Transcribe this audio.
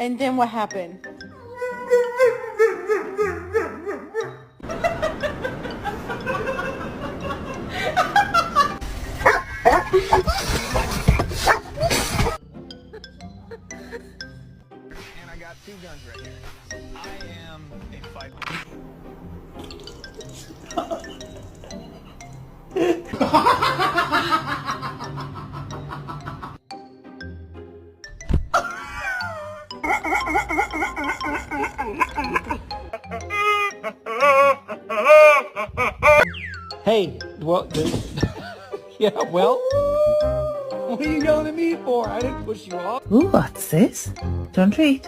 And then what happened? And I got 2 guns right here. I am a fighter. Hey, well, yeah, well, what are you yelling at me for? I didn't push you off. Ooh, what's this? Don't treat.